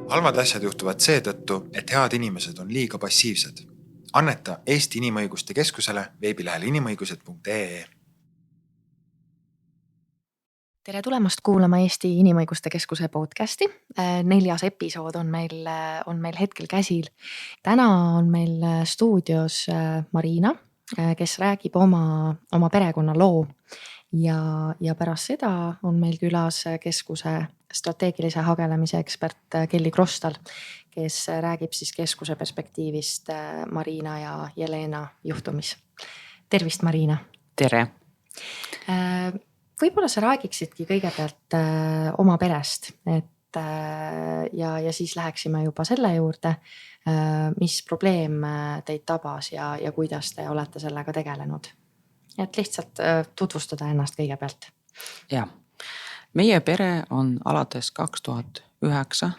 Halvad asjad juhtuvad seetõttu, et head inimesed on liiga passiivsed. Anneta Eesti Inimõiguste Keskusele veebilehel inimõigused.ee. Tere tulemast kuulama Eesti Inimõiguste Keskuse podcasti. 4. episood on meil hetkel käsil. Täna on meil stuudios Marina, kes räägib oma perekonna loo. Ja pärast seda on meil külas keskuse strateegilise hagelemise ekspert Kelly Krostal, kes räägib siis keskuse perspektiivist Marina ja Jelena juhtumis. Tervist, Marina! Tere! Võib-olla sa räägiksidki kõigepealt oma perest, ja siis läheksime juba selle juurde, mis probleem teid tabas ja kuidas te olete sellega tegelenud. Et lihtsalt tutvustada ennast kõigepealt. Ja, meie pere on alates 2009,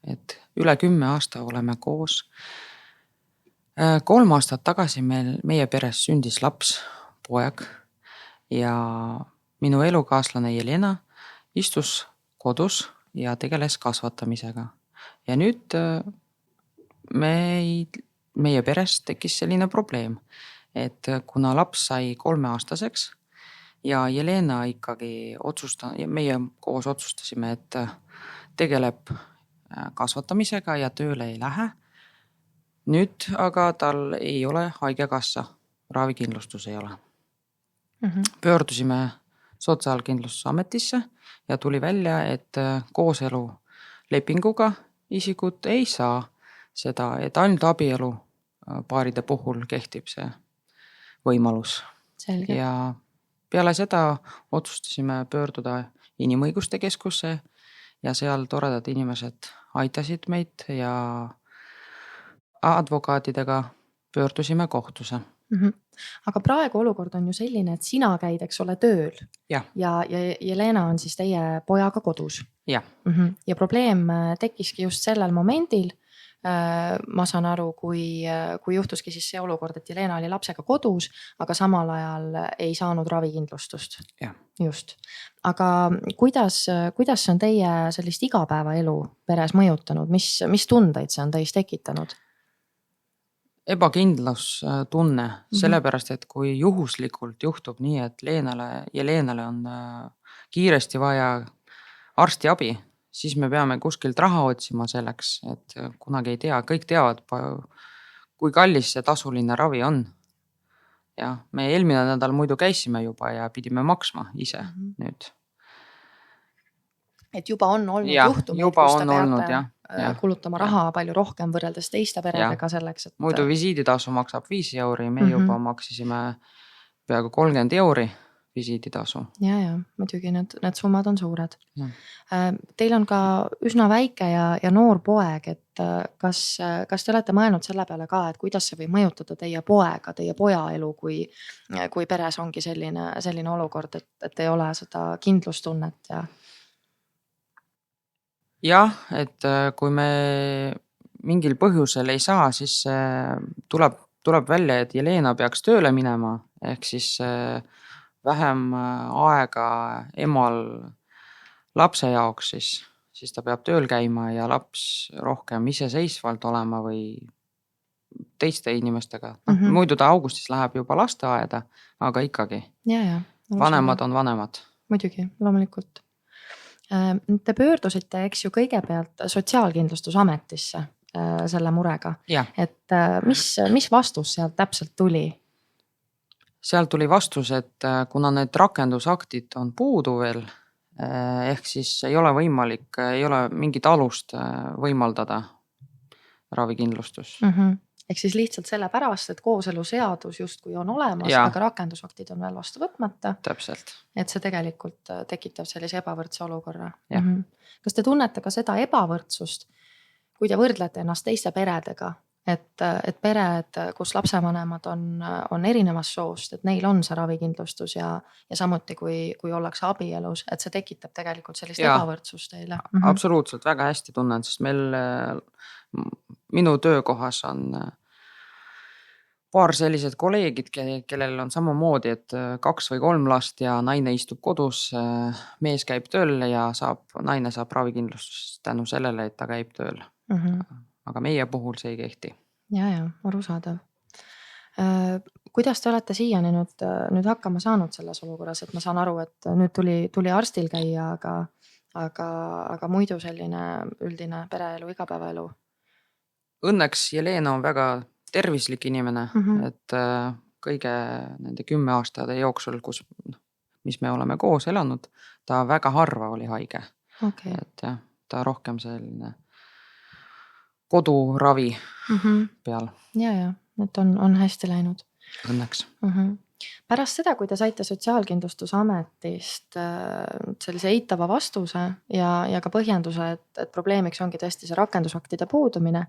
et üle 10 aasta oleme koos. 3 aastat tagasi meie peres sündis laps, poeg, ja minu elukaaslane Jelena istus kodus ja tegeles kasvatamisega. Ja nüüd meie peres tekkis selline probleem, et kuna laps sai 3-aastaseks ja Jelena ikkagi meie koos otsustasime, et tegeleb kasvatamisega ja tööle ei lähe. Nüüd aga tal ei ole haigekassa, ravikindlustus ei ole. Pöördusime Sotsiaalkindlustusametisse ja tuli välja, et kooselu lepinguga isikut ei saa seda, et ainult abielu paaride puhul kehtib see võimalus. Selge. Ja peale seda otsustasime pöörduda Inimõiguste Keskusse ja seal toredad inimesed aitasid meid ja advokaatidega pöördusime kohtusse. Aga praegu olukord on ju selline, et sina käid, eks ole, tööl ja Jelena on siis teie pojaga kodus. Ja. Ja probleem tekkiski just sellel momendil. Ma saan aru, kui juhtuski siis see olukord, et Jelena oli lapsega kodus, aga samal ajal ei saanud ravikindlustust. Ja. Just. Aga kuidas see on teie sellist igapäevaelu peres mõjutanud? Mis tundeid see on teis tekitanud? Ebakindlus tunne, sellepärast, et kui juhuslikult juhtub nii, et Jelenale on kiiresti vaja arsti abi, siis me peame kuskilt raha otsima selleks, et kunagi ei tea, kõik teavad, kui kallis see tasuline ravi on. Ja me eelmine nädal muidu käisime juba ja pidime maksma ise nüüd. Et juba on olnud juhtumid, kus te peate kulutama raha palju rohkem võrreldes teiste peredega selleks, et... Muidu visiiditasu maksab 5 €, me juba maksisime peaaegu 30 € visiiditasu. Ja, muidugi need summad on suured. Teil on ka üsna väike ja noor poeg, et kas te olete mõelnud selle peale ka, et kuidas see võib mõjutada teie poega, teie poja elu, kui peres ongi selline olukord, et ei ole seda kindlustunnet ja... Jah, et kui me mingil põhjusel ei saa, siis tuleb välja, et Jelena peaks tööle minema, ehk siis vähem aega emal lapse jaoks, siis ta peab tööl käima ja laps rohkem iseseisvalt olema või teiste inimestega. Muidu ta augustis läheb juba lasteaeda, aga ikkagi. Ja. Vanemad on vanemad. Muidugi, loomulikult. Te pöördusite, eks ju, kõigepealt Sotsiaalkindlustusametisse selle murega. Ja. Et mis vastus sealt täpselt tuli? Seal tuli vastus, et kuna need rakendusaktid on puudu veel, ehk siis ei ole võimalik, ei ole mingit alust võimaldada ravikindlustus. Ehk siis lihtsalt selle pärast, et kooseluseadus justkui on olemas, aga rakendusaktid on veel vastu võtmata. Täpselt. Et see tegelikult tekitab sellise ebavõrdse olukorra. Kas te tunnete ka seda ebavõrdsust, kui te võrdlete ennast teiste peredega, et pered, kus lapsevanemad on erinevas soost, et neil on see ravikindlustus ja samuti kui ollakse abielus, et see tekitab tegelikult sellist ebavõrdsust teile? Absoluutselt, väga hästi tunnen, sest minu töökohas on paar sellised kolleegid, kellel on samamoodi, et 2 või 3 last ja naine istub kodus, mees käib tööl ja naine saab ravikindlustust tänu sellele, et ta käib tööl. Aga meie puhul see ei kehti. Ja, arusaadav. Kuidas te olete siiani nüüd hakkama saanud selles olukorras, et ma saan aru, et nüüd tuli arstil käia, aga muidu selline üldine pereelu, igapäevaelu? Õnneks Jelena on väga tervislik inimene, et kõige nende 10 aastate jooksul, mis me oleme koos elanud, ta väga harva oli haige. Okay. Et jah, ta rohkem selline koduravi peal. Ja, et on hästi läinud. Õnneks. Pärast seda, kui te saite Sotsiaalkindlustusametist sellise eitava vastuse ja ka põhjenduse, et probleemiks ongi tõesti see rakendusaktide puudumine,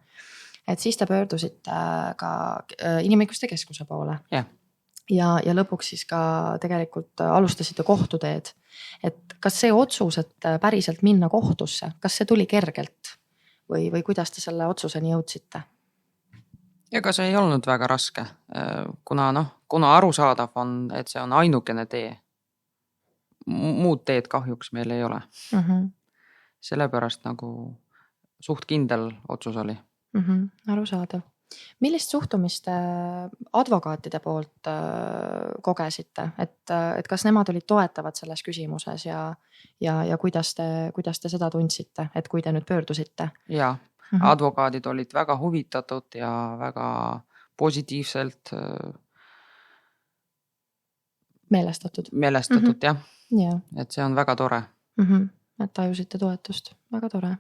et siis te pöördusite ka Inimõiguste Keskuse poole. Ja lõpuks siis ka tegelikult alustasite kohtuteed. Et kas see otsus, et päriselt minna kohtusse, kas see tuli kergelt või kuidas te selle otsuseni jõudsite? Ega see ei olnud väga raske, kuna arusaadav on, et see on ainukene tee. Muud teed kahjuks meil ei ole. Sellepärast nagu suht kindel otsus oli. Arusaadav. Millist suhtumist advokaatide poolt kogesite, et kas nemad olid toetavad selles küsimuses ja kuidas te seda tundsite, et kui te nüüd pöördusite? Ja, advokaadid olid väga huvitatud ja väga positiivselt meelestatud, jah. Et see on väga tore. Et tajusite toetust, väga tore.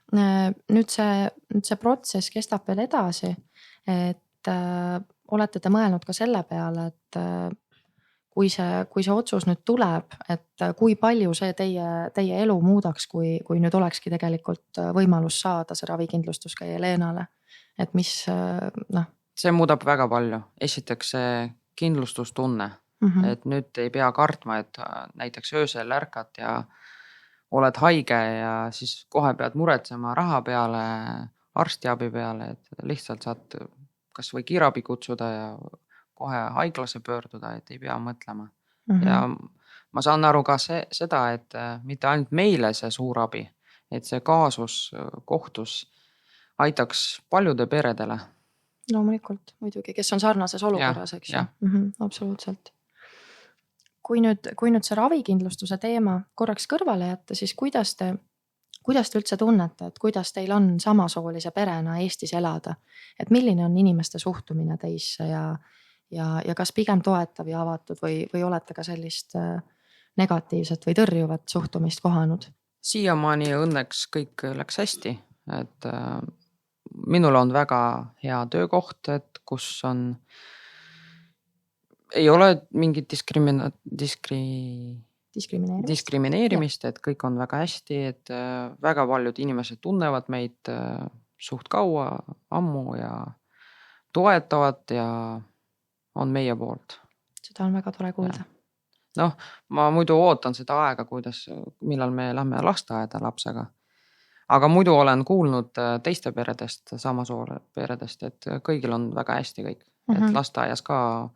Nüüd see protsess kestab veel edasi, et olete te mõelnud ka selle peale, et kui see otsus nüüd tuleb, et kui palju see teie elu muudaks, kui nüüd olekski tegelikult võimalus saada see ravikindlustus ka Jelenale, et mis See muudab väga palju. Esiteks see kindlustustunne, et nüüd ei pea kartma, et näiteks öösel ärkad ja oled haige ja siis kohe pead muretsema raha peale, arstiabi peale, et lihtsalt saad kas või kiirabi kutsuda ja kohe haiglasse pöörduda, et ei pea mõtlema. Ja ma saan aru ka seda, et mitte ainult meile see suur abi, et see kaasus kohtus aitaks paljude peredele. Loomulikult, muidugi, kes on sarnases olukorras, eks ju. Absoluutselt. Kui nüüd see ravikindlustuse teema korraks kõrvale jätta, siis kuidas te üldse tunnete, et kuidas teil on samasoolise perena Eestis elada? Et milline on inimeste suhtumine teisse ja kas pigem toetav ja avatud või olete ka sellist negatiivset või tõrjuvat suhtumist kohanud? Siiamaani õnneks kõik läks hästi, et minul on väga hea töökoht, et kus ei ole mingit diskrimineerimist, et kõik on väga hästi, et väga paljud inimesed tunnevad meid suht kaua, ammu ja toetavad ja on meie poolt. Seda on väga tore kuulda. Ma muidu ootan seda aega, millal me lähme lasteaeda lapsega. Aga muidu olen kuulnud teiste peredest, samasoole peredest, et kõigil on väga hästi kõik. Et lasteaias ka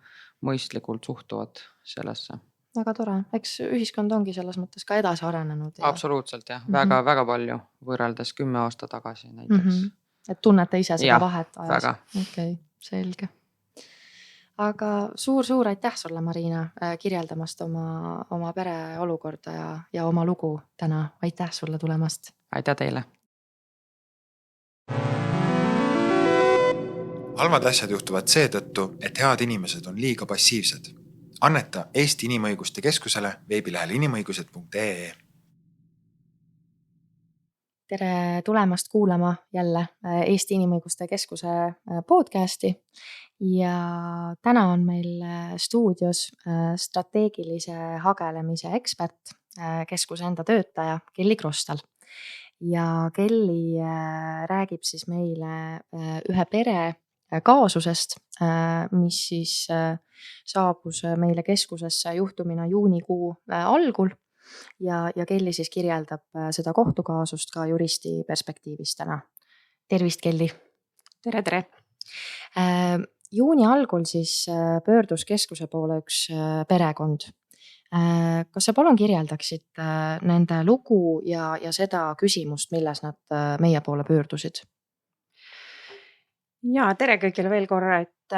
mõistlikult suhtuvad sellesse. Väga tore. Eks ühiskond ongi selles mõttes ka edasi arenenud. Absoluutselt, jah. Väga, väga palju võrreldes 10 aasta tagasi näiteks. Et tunnete ise seda vahet ajas? Väga. Okei, selge. Aga suur aitäh sulle, Marina, kirjeldamast oma pere olukorda ja oma lugu täna. Aitäh sulle tulemast. Aitäh teile. Halvad asjad juhtuvad seetõttu, et head inimesed on liiga passiivsed. Anneta Eesti Inimõiguste Keskusele veebilehel inimõigused.ee. Tere tulemast kuulama jälle Eesti Inimõiguste Keskuse podcasti ja täna on meil stuudios strateegilise hagelemise ekspert, keskuse enda töötaja Kelly Krostal. Ja Kelly räägib siis meile ühe pere kaasusest, mis siis saabus meile keskusesse juhtumina juunikuu algul ja Kelly siis kirjeldab seda kohtukaasust ka juristi perspektiivist täna. Tervist, Kelly! Tere! juuni algul siis pöördus keskuse poole üks perekond. Kas sa palun kirjeldaksid nende lugu ja seda küsimust, milles nad meie poole pöördusid? Ja tere kõigile veel korra, et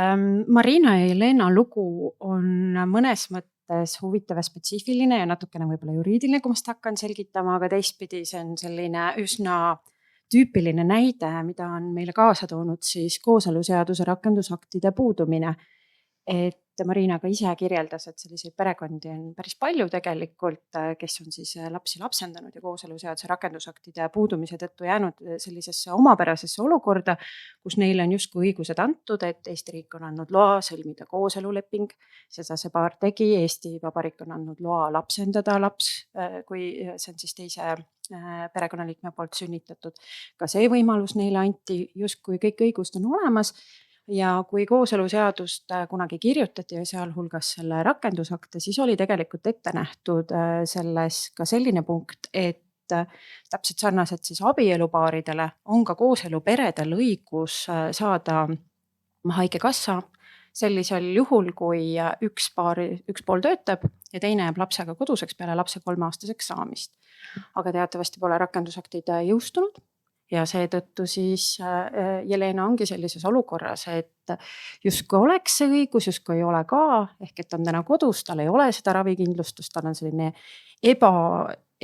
Marina ja Jelena lugu on mõnes mõttes huvitav ja spetsiifiline ja natukene võib-olla juriidiline, kui ma seda hakkan selgitama, aga teistpidi see on selline üsna tüüpiline näide, mida on meile kaasa toonud siis kooseluseaduse rakendusaktide puudumine. Et Marina ka ise kirjeldas, et selliseid perekondi on päris palju tegelikult, kes on siis lapsi lapsendanud ja kooseluseaduse rakendusaktide puudumise tõttu jäänud sellisesse omapärasesse olukorda, kus neile on justkui õigused antud, et Eesti riik on andnud loa sõlmida kooseluleping. Seda see paar tegi, Eesti Vabariik on andnud loa lapsendada laps, kui see on siis teise perekonnaliikme poolt sünnitatud. Ka see võimalus neile anti, justkui kõik õigused on olemas. Ja kui kooseluseadust kunagi kirjutati ja sealhulgas selle rakendusakte, siis oli tegelikult ette nähtud selles ka selline punkt, et täpselt sarnaselt siis abielupaaridele on ka kooseluperedel õigus saada haigekassa sellisel juhul, kui üks pool töötab ja teine jääb lapsega koduseks peale lapse 3-aastaseks saamist. Aga teatavasti pole rakendusaktid jõustunud. Ja seetõttu siis Jelena ongi sellises olukorras, et justkui oleks see õigus, justkui ei ole ka, ehk et on täna kodus, tal ei ole seda ravikindlustust, tal on selline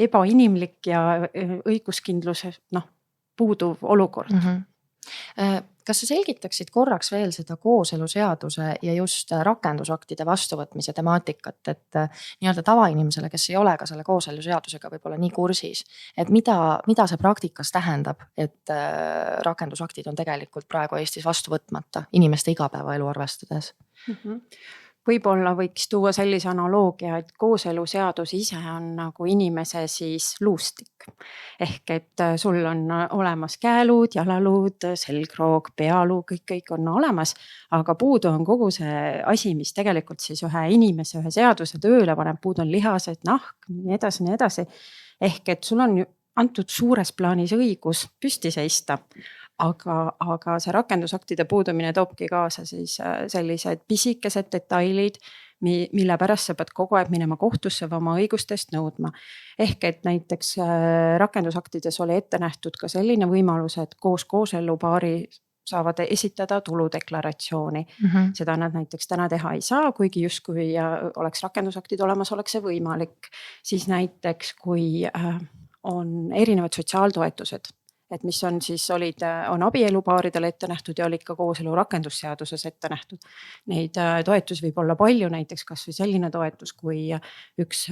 ebainimlik ja õiguskindlus puuduv olukord. Kas sa selgitaksid korraks veel seda kooseluseaduse ja just rakendusaktide vastuvõtmise temaatikat, et nii-öelda tavainimesele, kes ei ole ka selle kooseluseadusega võib-olla nii kursis, et mida see praktikas tähendab, et rakendusaktid on tegelikult praegu Eestis vastu võtmata inimeste igapäevaelu arvestades? Võib-olla võiks tuua sellise analoogia, et kooseluseadus ise on nagu inimese siis luustik. Ehk et sul on olemas käeluud, jalaluud, selgroog, pealuu, kõik on olemas, aga puudu on kogu see asi, mis tegelikult siis ühe inimese, ühe seaduse tööle paneb, puudu on lihased, nahk, nii edasi. Ehk et sul on antud suures plaanis õigus püsti seista. Aga see rakendusaktide puudumine toobki kaasa siis sellised pisikesed detailid, mille pärast sa pead kogu aeg minema kohtusse või oma õigustest nõudma. Ehk et näiteks rakendusaktides oli ette nähtud ka selline võimalus, et koos kooselupaari saavad esitada tuludeklaratsiooni. Seda nad näiteks täna teha ei saa, kuigi justkui oleks rakendusaktid olemas, oleks see võimalik. Siis näiteks, kui on erinevad sotsiaaltoetused, et mis on siis on abielupaaridele ette nähtud ja olid ka kooselu rakendusseaduses ette nähtud. Neid toetusi võib olla palju, näiteks kas või selline toetus, kui üks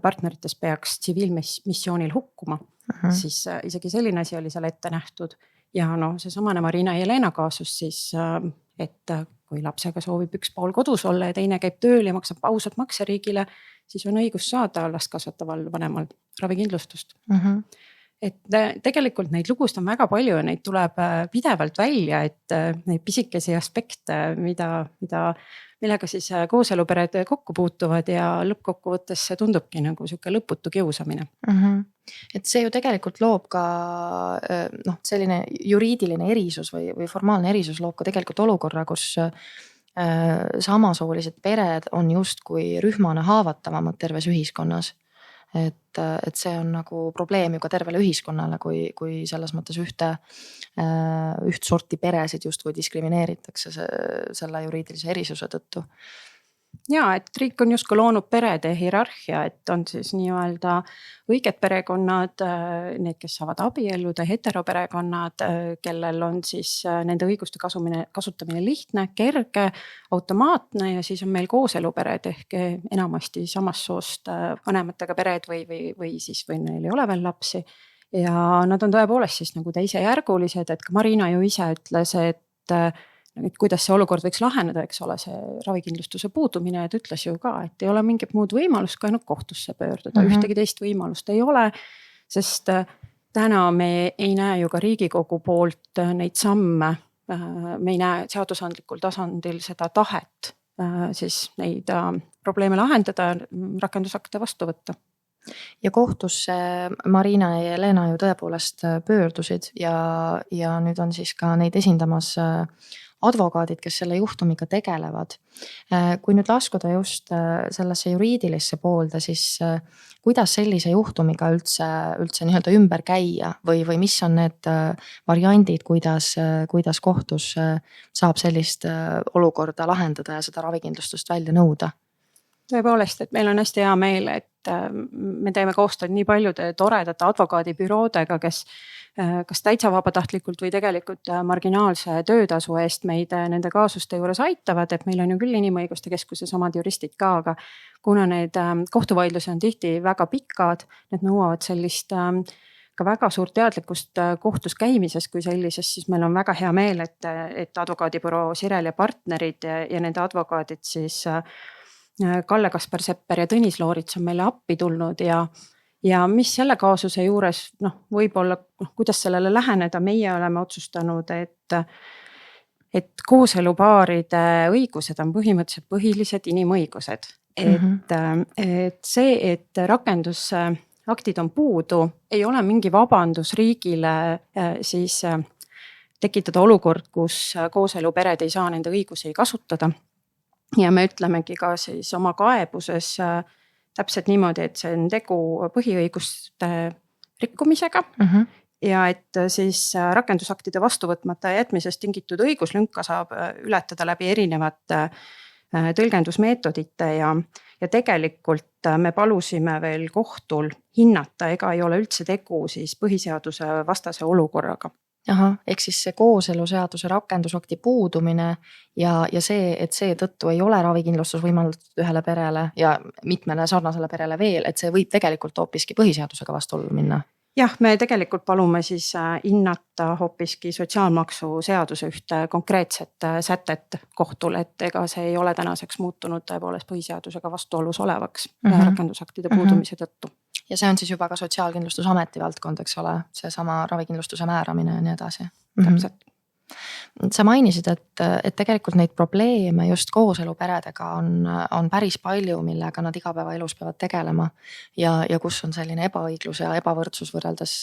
partnerites peaks tsiviilmissioonil hukkuma, siis isegi selline asi oli seal ette nähtud. Ja see samane Marina ja Jelena kaasus siis, et kui lapsega soovib üks pool kodus olla ja teine käib tööl ja maksab ausat makse riigile, siis on õigus saada last kasvataval vanemal ravikindlustust. Et tegelikult neid lugusid on väga palju ja neid tuleb pidevalt välja, et neid pisikesi aspekte, millega siis kooselupered kokku puutuvad ja lõppkokkuvõttes see tundubki nagu selline lõputu kiusamine. Et see ju tegelikult loob ka selline juriidiline erisus või formaalne erisus loob ka tegelikult olukorra, kus samasoolised pered on justkui rühmana haavatavamad terves ühiskonnas. Et see on nagu probleem ju ka tervele ühiskonnale, kui selles mõttes üht sorti peresid justkui diskrimineeritakse selle juriidilise erisuse tõttu. Ja, et riik on justkui loonud perede hierarhia, et on siis nii-öelda õiged perekonnad, need, kes saavad abielluda, heteroperekonnad, kellel on siis nende õiguste kasutamine lihtne, kerge, automaatne ja siis on meil kooselupered ehk enamasti samast soost vanematega pered või neil ei ole veel lapsi. Ja nad on tõepoolest siis nagu teisejärgulised, et ka Marina ju ise ütles, et kuidas see olukord võiks laheneda, eks ole, see ravikindlustuse puudumine, et ütles ju ka, et ei ole mingit muud võimalust, kui ainult kohtusse pöörduda. Ühtegi teist võimalust ei ole, sest täna me ei näe ju ka Riigikogu poolt neid samme, me ei näe seadusandlikul tasandil seda tahet siis neid probleeme lahendada, rakendusakte vastu võtta. Ja kohtusse Marina ja Jelena ju tõepoolest pöördusid ja nüüd on siis ka neid esindamas advokaadid, kes selle juhtumiga tegelevad. Kui nüüd laskuda just sellesse juriidilisse poolde, siis kuidas sellise juhtumiga üldse nii-öelda ümber käia või mis on need variandid, kuidas kohtus saab sellist olukorda lahendada ja seda ravikindlustust välja nõuda? Tõepoolest, et meil on hästi hea meel, et me teeme koostööd nii paljude toredate advokaadibüroodega, kes kas täitsa vabatahtlikult või tegelikult marginaalse töötasu eest meid nende kaasuste juures aitavad, et meil on ju küll Inimõiguste Keskuses omad juristid ka, aga kuna need kohtuvaidlusi on tihti väga pikad, need nõuavad sellist ka väga suurt teadlikkust kohtus käimises kui sellises, siis meil on väga hea meel, et advokaadibüroo Sirel ja partnerid ja nende advokaadid siis Kalle-Kaspar Sepper ja Tõnis Loorits on meile appi tulnud ja mis selle kaasuse juures, võib-olla, kuidas sellele läheneda, meie oleme otsustanud, et kooselupaaride õigused on põhimõtteliselt põhilised inimõigused. Et see, et rakendusaktid on puudu, ei ole mingi vabandus riigile siis tekitada olukord, kus kooselupered ei saa nende õigusi kasutada. Ja me ütlemegi ka siis oma kaebuses täpselt niimoodi, et see on tegu põhiõiguste rikkumisega ja et siis rakendusaktide vastuvõtmata jätmisest tingitud õiguslünka saab ületada läbi erinevate tõlgendusmeetodite ja tegelikult me palusime veel kohtul hinnata, ega ei ole üldse tegu siis põhiseaduse vastase olukorraga. Ehk siis see kooseluseaduse rakendusakti puudumine ja see, et see tõttu ei ole ravikindlustus võimaldatud ühele perele ja mitmele sarnasele perele veel, et see võib tegelikult hoopiski põhiseadusega vastuollu minna. Jah, me tegelikult palume siis hinnata hoopiski sotsiaalmaksu seaduse ühte konkreetset sätet kohtul, et ega see ei ole tänaseks muutunud tõepoolest põhiseadusega vastuolus olevaks rakendusaktide puudumise tõttu. Ja see on siis juba ka Sotsiaalkindlustusameti valdkond, eks ole, see sama ravikindlustuse määramine ja nii edasi. Täpselt. Sa mainisid, et tegelikult neid probleeme just kooseluperedega on päris palju, millega nad igapäevaelus peavad tegelema ja kus on selline ebaõiglus ja ebavõrdsus võrreldes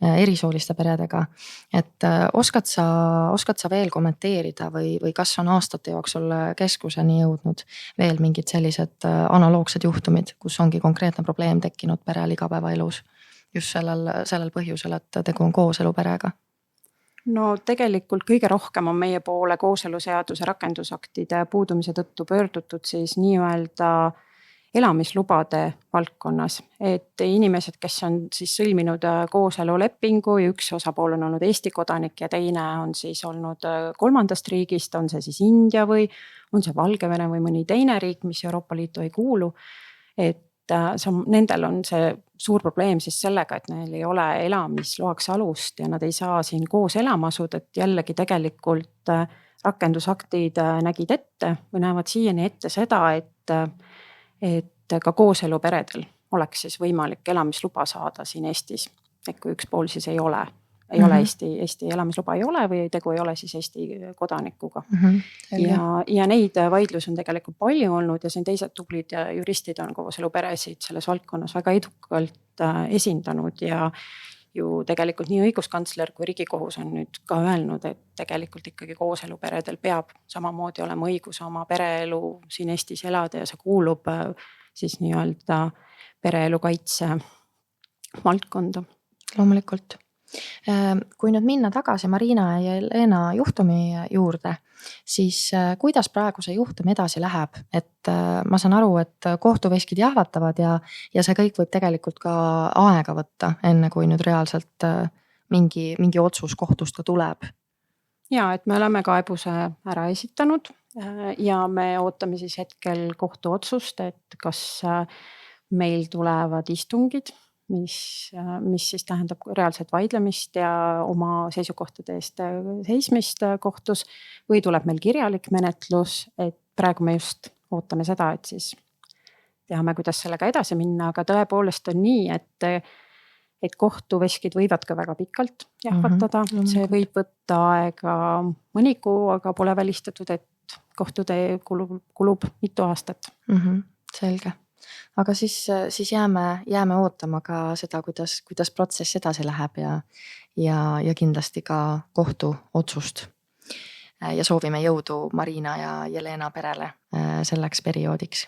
erisooliste peredega. Et oskad sa veel kommenteerida või kas on aastate jooksul keskuseni jõudnud veel mingid sellised analoogsed juhtumid, kus ongi konkreetne probleem tekkinud perel igapäevaelus just sellel põhjusel, et tegu on kooseluperega? No tegelikult kõige rohkem on meie poole kooseluseaduse rakendusaktide puudumise tõttu pöördutud siis nii-öelda elamislubade valdkonnas, et inimesed, kes on siis sõlminud kooselulepingu ja üks osapool on olnud Eesti kodanik ja teine on siis olnud kolmandast riigist, on see siis India või on see Valgevene või mõni teine riik, mis Euroopa Liitu ei kuulu, et nendel on see suur probleem siis sellega, et neil ei ole elamisloaks alust ja nad ei saa siin koos elama asuda, et jällegi tegelikult rakendusaktid nägid ette või näevad siiani ette seda, et ka kooseluperedel oleks siis võimalik elamisluba saada siin Eestis, et kui üks pool siis ei ole Eesti elamisluba ei ole või tegu ei ole siis Eesti kodanikuga. Ja neid vaidlusi on tegelikult palju olnud ja siin teised tublid juristid on kooseluperesid selles valdkonnas väga edukalt esindanud ja ju tegelikult nii õiguskantsler kui Riigikohus on nüüd ka öelnud, et tegelikult ikkagi kooseluperedel peab samamoodi olema õigus oma pereelu siin Eestis elada ja see kuulub siis nii-öelda pereelu kaitse valdkonda. Loomulikult. Kui nüüd minna tagasi Marina ja Jelena juhtumi juurde, siis kuidas praegu see juhtum edasi läheb? Et ma saan aru, et kohtuveskid jahvatavad ja see kõik võib tegelikult ka aega võtta, enne kui nüüd reaalselt mingi otsus kohtust ka tuleb. Ja, et me oleme kaebuse ära esitanud ja me ootame siis hetkel kohtuotsust, et kas meil tulevad istungid, mis siis tähendab reaalset vaidlemist ja oma seisukohtade eest seismist kohtus või tuleb meil kirjalik menetlus, et praegu me just ootame seda, et siis teame, kuidas sellega edasi minna, aga tõepoolest on nii, et kohtuveskid võivad ka väga pikalt jahvatada, see võib võtta aega mõni kuu, aga pole välistatud, et kohtutee kulub mitu aastat. Selge. Aga siis jääme ootama ka seda, kuidas protsess edasi läheb ja kindlasti ka kohtu otsust. ja soovime jõudu Marina ja Jelena perele selleks perioodiks.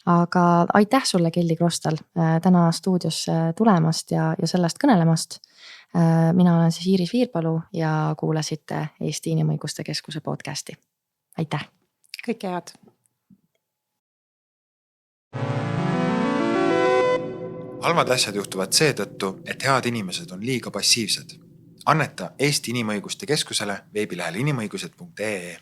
Aga aitäh sulle, Kelly Krostal, täna stuudiosse tulemast ja sellest kõnelemast. Mina olen siis Iiris Viirpalu ja kuulasite Eesti Inimõiguste Keskuse podcasti. Aitäh! Kõike head! Halvad asjad juhtuvad seetõttu, et head inimesed on liiga passiivsed. Anneta Eesti Inimõiguste Keskusele veebilehel inimõigused.ee.